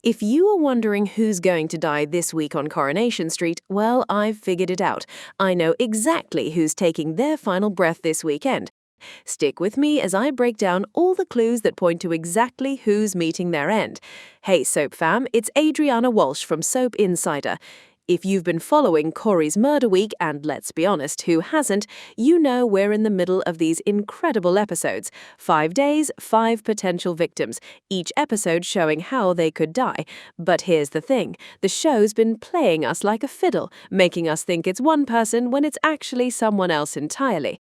If you are wondering who's going to die this week on Coronation Street, well, I've figured it out. I know exactly who's taking their final breath this weekend. Stick with me as I break down all the clues that point to exactly who's meeting their end. Hey, Soap fam, it's Adriana Walsh from Soap Insider. If you've been following Corrie's murder week, and let's be honest, who hasn't, you know we're in the middle of these incredible episodes. 5 days, 5 potential victims, each episode showing how they could die. But here's the thing, the show's been playing us like a fiddle, making us think it's one person when it's actually someone else entirely.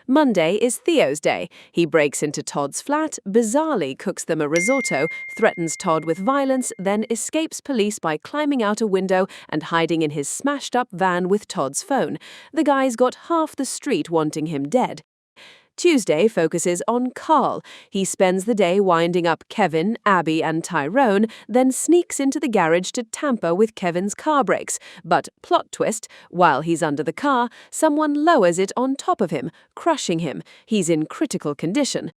Monday is Theo's day. He breaks into Todd's flat, bizarrely cooks them a risotto, threatens Todd with violence, then escapes police by climbing out a window and hiding in his smashed-up van with Todd's phone. The guy's got half the street wanting him dead. Tuesday focuses on Carl. He spends the day winding up Kevin, Abby and Tyrone, then sneaks into the garage to tamper with Kevin's car brakes. But, plot twist, while he's under the car, someone lowers it on top of him, crushing him. He's in critical condition.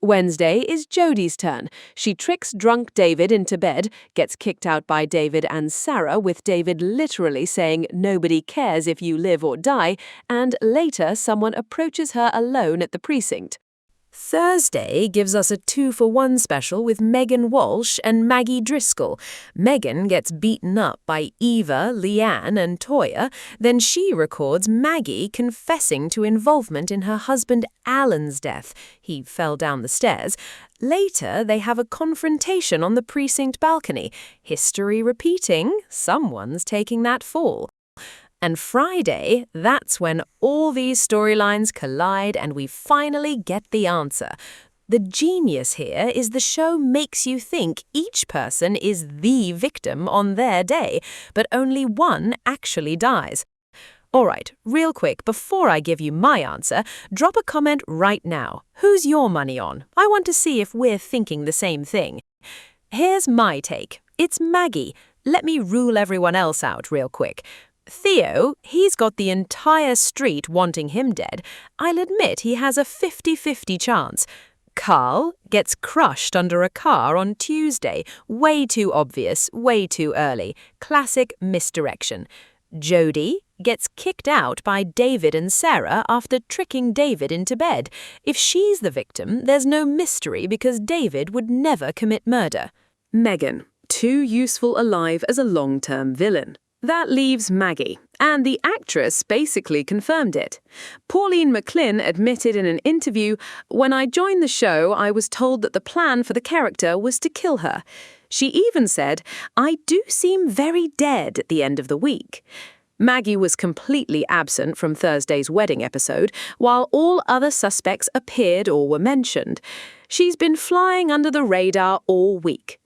Wednesday is Jodie's turn. She tricks drunk David into bed, gets kicked out by David and Sarah with David literally saying nobody cares if you live or die, and later someone approaches her alone at the precinct. Thursday gives us a 2-for-1 special with Megan Walsh and Maggie Driscoll. Megan gets beaten up by Eva, Leanne and Toya. Then she records Maggie confessing to involvement in her husband Alan's death. He fell down the stairs. Later, they have a confrontation on the precinct balcony. History repeating, someone's taking that fall. And Friday, that's when all these storylines collide and we finally get the answer. The genius here is the show makes you think each person is the victim on their day, but only one actually dies. Alright, real quick, before I give you my answer, drop a comment right now. Who's your money on? I want to see if we're thinking the same thing. Here's my take. It's Maggie. Let me rule everyone else out real quick. Theo, he's got the entire street wanting him dead. I'll admit he has a 50-50 chance. Carl gets crushed under a car on Tuesday. Way too obvious, way too early. Classic misdirection. Jodie gets kicked out by David and Sarah after tricking David into bed. If she's the victim, there's no mystery because David would never commit murder. Megan, too useful alive as a long-term villain. That leaves Maggie, and the actress basically confirmed it. Pauline McLynn admitted in an interview, "When I joined the show, I was told that the plan for the character was to kill her." She even said, "I do seem very dead at the end of the week." Maggie was completely absent from Thursday's wedding episode, while all other suspects appeared or were mentioned. She's been flying under the radar all week.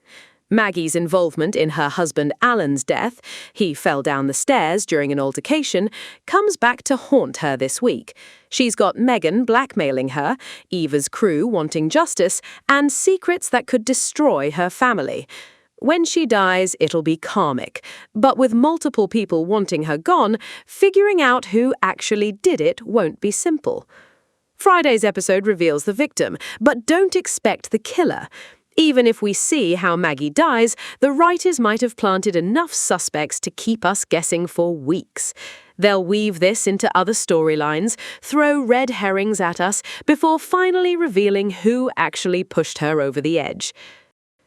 Maggie's involvement in her husband Alan's death, he fell down the stairs during an altercation, comes back to haunt her this week. She's got Megan blackmailing her, Eva's crew wanting justice, and secrets that could destroy her family. When she dies, it'll be karmic, but with multiple people wanting her gone, figuring out who actually did it won't be simple. Friday's episode reveals the victim, but don't expect the killer. Even if we see how Maggie dies, the writers might have planted enough suspects to keep us guessing for weeks. They'll weave this into other storylines, throw red herrings at us, before finally revealing who actually pushed her over the edge.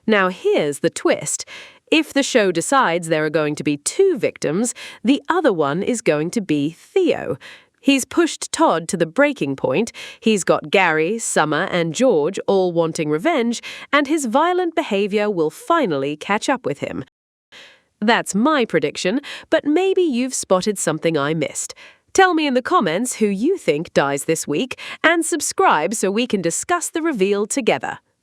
Now here's the twist. If the show decides there are going to be 2 victims, the other one is going to be Theo. He's pushed Todd to the breaking point, he's got Gary, Summer and George all wanting revenge, and his violent behavior will finally catch up with him. That's my prediction, but maybe you've spotted something I missed. Tell me in the comments who you think dies this week, and subscribe so we can discuss the reveal together.